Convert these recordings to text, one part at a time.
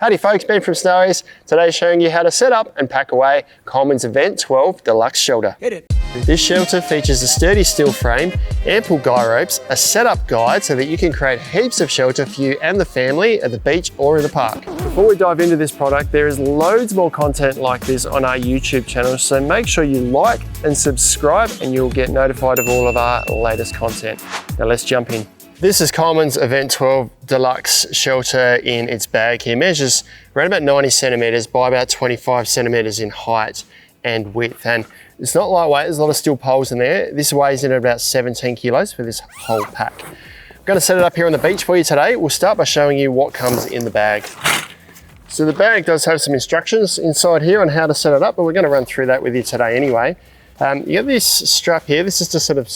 Howdy folks, Ben from Snowies. Today showing you how to set up and pack away Coleman's Event 12 Deluxe Shelter. Hit it. This shelter features a sturdy steel frame, ample guy ropes, a setup guide so that you can create heaps of shelter for you and the family at the beach or in the park. Before we dive into this product, there is loads more content like this on our YouTube channel, so make sure you like and subscribe and you'll get notified of all of our latest content. Now let's jump in. This is Coleman's Event 12 Deluxe Shelter in its bag here. Measures around about 90 centimeters by about 25 centimeters in height and width. And it's not lightweight, there's a lot of steel poles in there. This weighs in at about 17 kilos for this whole pack. I'm gonna set it up here on the beach for you today. We'll start by showing you what comes in the bag. So the bag does have some instructions inside here on how to set it up, but we're gonna run through that with you today anyway. You get this strap here. This is to sort of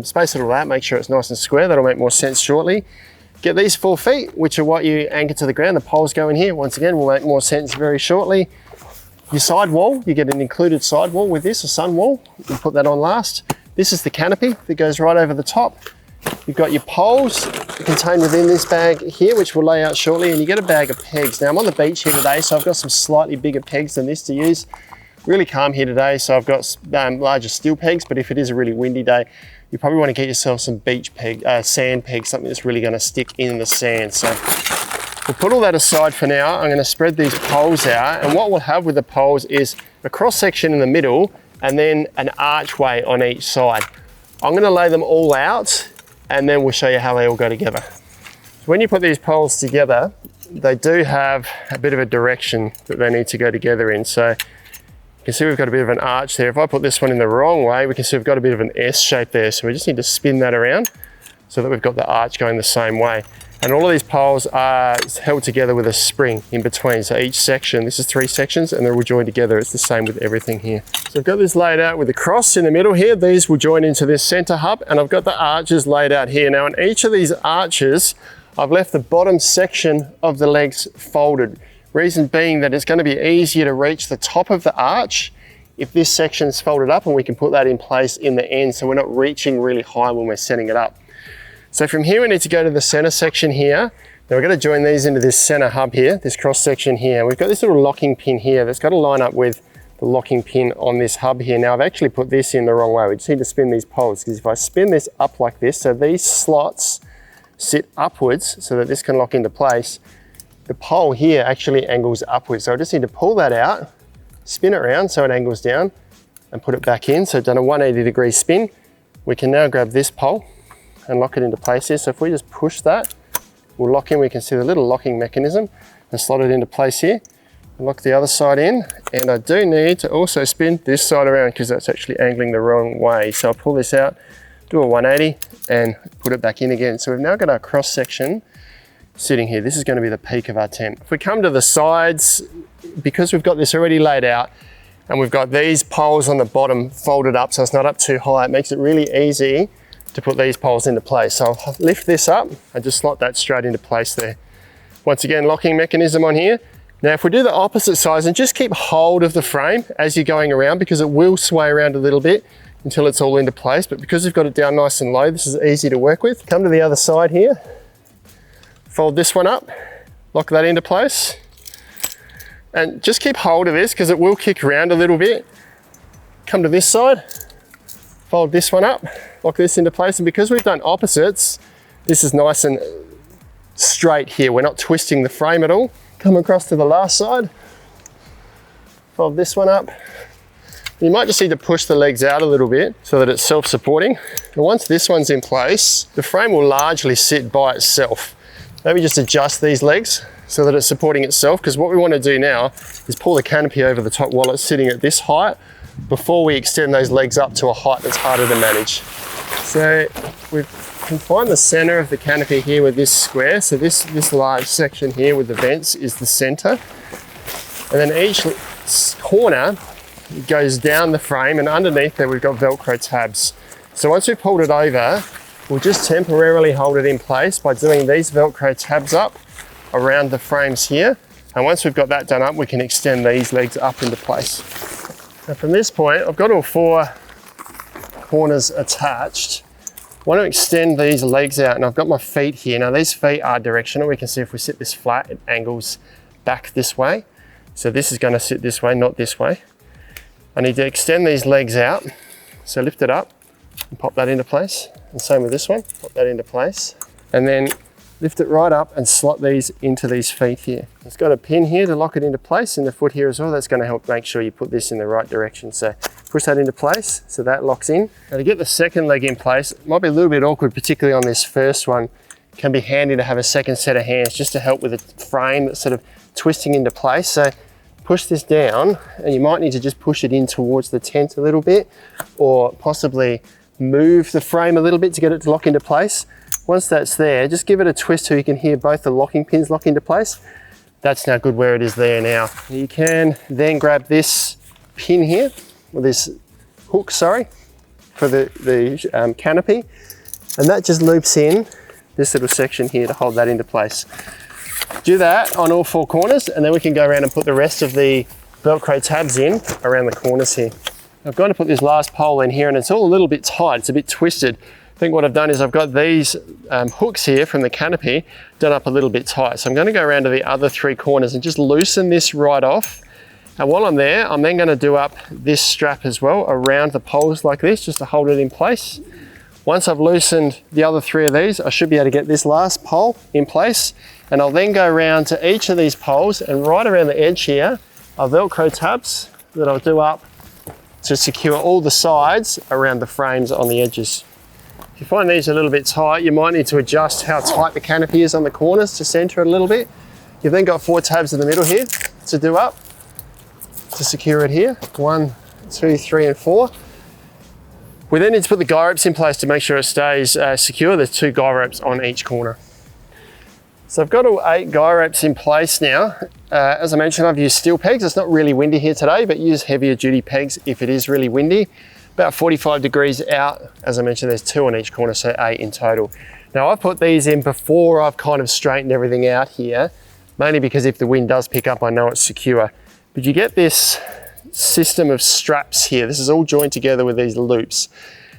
space it all out, make sure it's nice and square. That'll make more sense shortly. Get these 4 feet, which are what you anchor to the ground. The poles go in here. Once again, will make more sense very shortly. Your side wall, you get an included side wall with this, a sun wall. You put that on last. This is the canopy that goes right over the top. You've got your poles contained within this bag here, which we'll lay out shortly, and you get a bag of pegs. Now I'm on the beach here today, so I've got some slightly bigger pegs than this to use. Really calm here today, so I've got larger steel pegs, but if it is a really windy day, you probably want to get yourself some beach peg, sand pegs, something that's really going to stick in the sand. So we'll put all that aside for now. I'm going to spread these poles out, and what we'll have with the poles is a cross section in the middle and then an archway on each side. I'm going to lay them all out and then we'll show you how they all go together. So when you put these poles together, they do have a bit of a direction that they need to go together in. So you can see we've got a bit of an arch there. If I put this one in the wrong way, we can see we've got a bit of an S shape there. So we just need to spin that around so that we've got the arch going the same way. And all of these poles are held together with a spring in between. So each section, this is 3 sections, and they're all joined together. It's the same with everything here. So I've got this laid out with a cross in the middle here. These will join into this center hub, and I've got the arches laid out here. Now on each of these arches, I've left the bottom section of the legs folded. Reason being that it's going to be easier to reach the top of the arch if this section is folded up, and we can put that in place in the end so we're not reaching really high when we're setting it up. So from here we need to go to the center section here. Now we're going to join these into this center hub here, this cross section here. We've got this little locking pin here that's got to line up with the locking pin on this hub here. Now I've actually put this in the wrong way. We just need to spin these poles, because if I spin this up like this, so these slots sit upwards so that this can lock into place, the pole here actually angles upwards. So I just need to pull that out, spin it around so it angles down, and put it back in. So I've done a 180-degree spin. We can now grab this pole and lock it into place here. So if we just push that, we'll lock in. We can see the little locking mechanism and slot it into place here. Lock the other side in, and I do need to also spin this side around because that's actually angling the wrong way. So I'll pull this out, do a 180, and put it back in again. So we've now got our cross section sitting here. This is going to be the peak of our tent. If we come to the sides, because we've got this already laid out and we've got these poles on the bottom folded up so it's not up too high, it makes it really easy to put these poles into place. So I'll lift this up and just slot that straight into place there. Once again, locking mechanism on here. Now if we do the opposite sides, and just keep hold of the frame as you're going around, because it will sway around a little bit until it's all into place, but because we've got it down nice and low, this is easy to work with. Come to the other side here. Fold this one up, lock that into place, and just keep hold of this because it will kick around a little bit. Come to this side, fold this one up, lock this into place, and because we've done opposites, this is nice and straight here. We're not twisting the frame at all. Come across to the last side, fold this one up. You might just need to push the legs out a little bit so that it's self-supporting. And once this one's in place, the frame will largely sit by itself. Maybe just adjust these legs so that it's supporting itself, because what we want to do now is pull the canopy over the top while it's sitting at this height before we extend those legs up to a height that's harder to manage. So we can find the center of the canopy here with this square. So this large section here with the vents is the center. And then each corner goes down the frame, and underneath there we've got Velcro tabs. So once we've pulled it over, we'll just temporarily hold it in place by doing these Velcro tabs up around the frames here. And once we've got that done up, we can extend these legs up into place. Now from this point, I've got all 4 corners attached. I want to extend these legs out, and I've got my feet here. Now these feet are directional. We can see if we sit this flat, it angles back this way. So this is going to sit this way, not this way. I need to extend these legs out. So lift it up and pop that into place. And same with this one, pop that into place. And then lift it right up and slot these into these feet here. It's got a pin here to lock it into place in the foot here as well. That's going to help make sure you put this in the right direction. So push that into place so that locks in. Now to get the second leg in place, it might be a little bit awkward, particularly on this first one. It can be handy to have a second set of hands just to help with the frame that's sort of twisting into place. So push this down, and you might need to just push it in towards the tent a little bit, or possibly move the frame a little bit to get it to lock into place. Once that's there, just give it a twist so you can hear both the locking pins lock into place. That's now good where it is there now. You can then grab this pin here, or this hook, sorry, for the canopy, and that just loops in this little section here to hold that into place. Do that on all four corners, and then we can go around and put the rest of the Velcro tabs in around the corners here. I've got to put this last pole in here, and it's all a little bit tight, it's a bit twisted. I think what I've done is I've got these hooks here from the canopy done up a little bit tight. So I'm going to go around to the other three corners and just loosen this right off. And while I'm there, I'm then going to do up this strap as well around the poles like this, just to hold it in place. Once I've loosened the other three of these, I should be able to get this last pole in place. And I'll then go around to each of these poles, and right around the edge here are Velcro tabs that I'll do up to secure all the sides around the frames on the edges. If you find these a little bit tight, you might need to adjust how tight the canopy is on the corners to center it a little bit. You've then got 4 tabs in the middle here to do up, to secure it here. 1, 2, 3, and 4. We then need to put the guy ropes in place to make sure it stays secure. There's 2 guy ropes on each corner. So I've got all 8 guy ropes in place now. As I mentioned, I've used steel pegs. It's not really windy here today, but use heavier duty pegs if it is really windy. About 45 degrees out. As I mentioned, there's 2 on each corner, so 8 in total. Now I've put these in before I've kind of straightened everything out here, mainly because if the wind does pick up, I know it's secure. But you get this system of straps here. This is all joined together with these loops.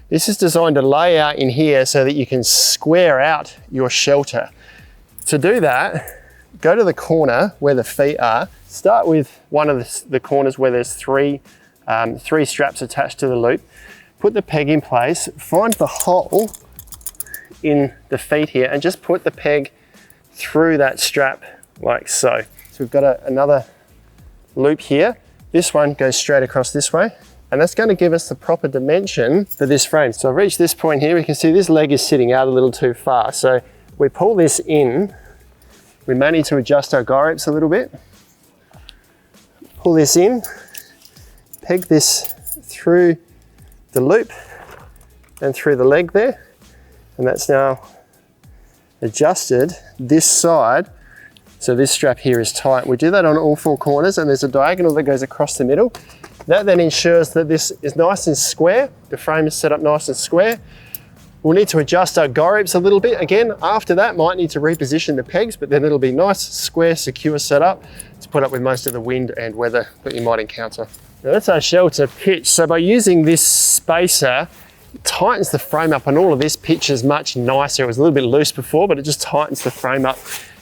This is designed to lay out in here so that you can square out your shelter. To do that, go to the corner where the feet are. Start with one of the corners where there's 3 straps attached to the loop. Put the peg in place, find the hole in the feet here, and just put the peg through that strap like so. So we've got another loop here. This one goes straight across this way, and that's going to give us the proper dimension for this frame. So I've reached this point here. We can see this leg is sitting out a little too far. So we pull this in. We may need to adjust our guy ropes a little bit. Pull this in, peg this through the loop and through the leg there. And that's now adjusted this side. So this strap here is tight. We do that on all 4 corners, and there's a diagonal that goes across the middle. That then ensures that this is nice and square. The frame is set up nice and square. We'll need to adjust our guy ropes a little bit. Again, after that, might need to reposition the pegs, but then it'll be nice, square, secure setup to put up with most of the wind and weather that you might encounter. Now that's our shelter pitch. So by using this spacer, it tightens the frame up, and all of this pitch is much nicer. It was a little bit loose before, but it just tightens the frame up.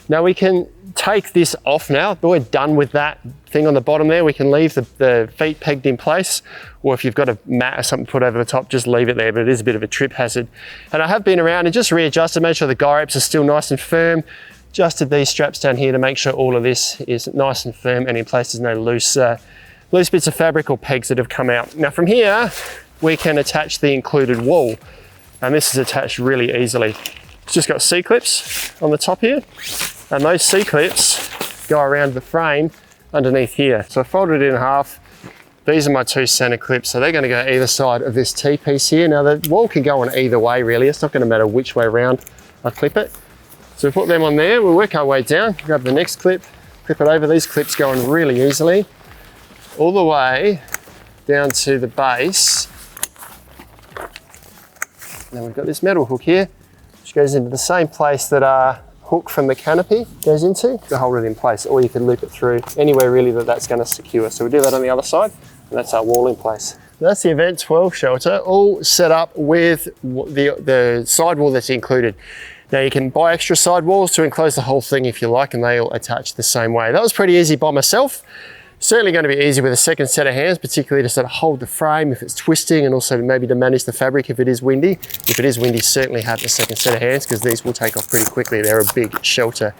Now we can take this off now. We're done with that thing on the bottom there. We can leave the feet pegged in place, or if you've got a mat or something put over the top, just leave it there, but it is a bit of a trip hazard. And I have been around and just readjusted, made sure the guy ropes are still nice and firm. Adjusted these straps down here to make sure all of this is nice and firm and in place. There's no loose bits of fabric or pegs that have come out. Now from here, we can attach the included wall, and this is attached really easily. It's just got C-clips on the top here, and those C-clips go around the frame underneath here. So I folded it in half. These are my 2 center clips, so they're going to go either side of this T-piece here. Now the wall can go on either way really, it's not going to matter which way around I clip it. So we put them on there, we'll work our way down, grab the next clip, clip it over. These clips go on really easily, all the way down to the base. Now we've got this metal hook here, which goes into the same place that our hook from the canopy goes into to hold it in place, or you can loop it through anywhere really that's going to secure. So we do that on the other side, and that's our wall in place. That's the Event 12 shelter, all set up with the sidewall that's included. Now you can buy extra side walls to enclose the whole thing if you like, and they all attach the same way. That was pretty easy by myself. Certainly going to be easy with a second set of hands, particularly to sort of hold the frame if it's twisting, and also maybe to manage the fabric if it is windy. If it is windy, certainly have a second set of hands because these will take off pretty quickly. They're a big shelter.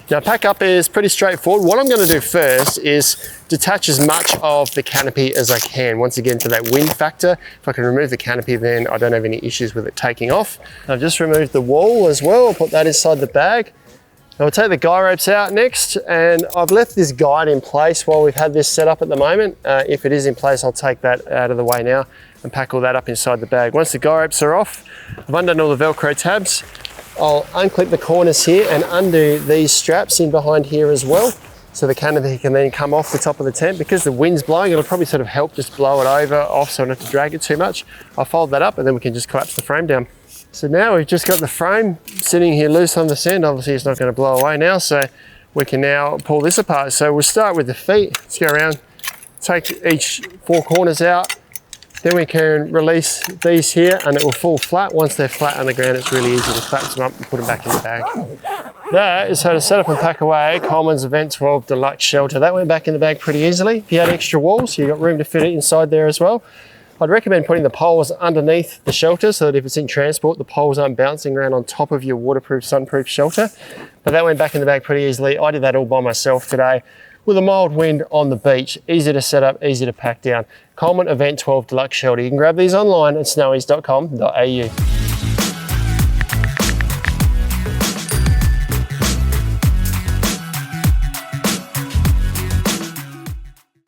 Now pack up is pretty straightforward. What I'm going to do first is detach as much of the canopy as I can. Once again, for that wind factor, if I can remove the canopy, then I don't have any issues with it taking off. I've just removed the wall as well. I'll put that inside the bag. I'll take the guy ropes out next, and I've left this guide in place while we've had this set up at the moment. If it is in place, I'll take that out of the way now and pack all that up inside the bag. Once the guy ropes are off, I've undone all the Velcro tabs. I'll unclip the corners here and undo these straps in behind here as well, so the canopy can then come off the top of the tent. Because the wind's blowing, it'll probably sort of help just blow it off so I don't have to drag it too much. I'll fold that up and then we can just collapse the frame down. So now we've just got the frame sitting here loose on this end. Obviously it's not going to blow away now, so we can now pull this apart. So we'll start with the feet. Let's go around, take each 4 corners out. Then we can release these here and it will fall flat. Once they're flat on the ground, it's really easy to collapse them up and put them back in the bag. That is how to set up and pack away Coleman's Event 12 Deluxe Shelter. That went back in the bag pretty easily. If you had extra walls, you've got room to fit it inside there as well. I'd recommend putting the poles underneath the shelter so that if it's in transport, the poles aren't bouncing around on top of your waterproof, sunproof shelter. But that went back in the bag pretty easily. I did that all by myself today with a mild wind on the beach. Easy to set up, easy to pack down. Coleman Event 12 Deluxe Shelter. You can grab these online at snowies.com.au.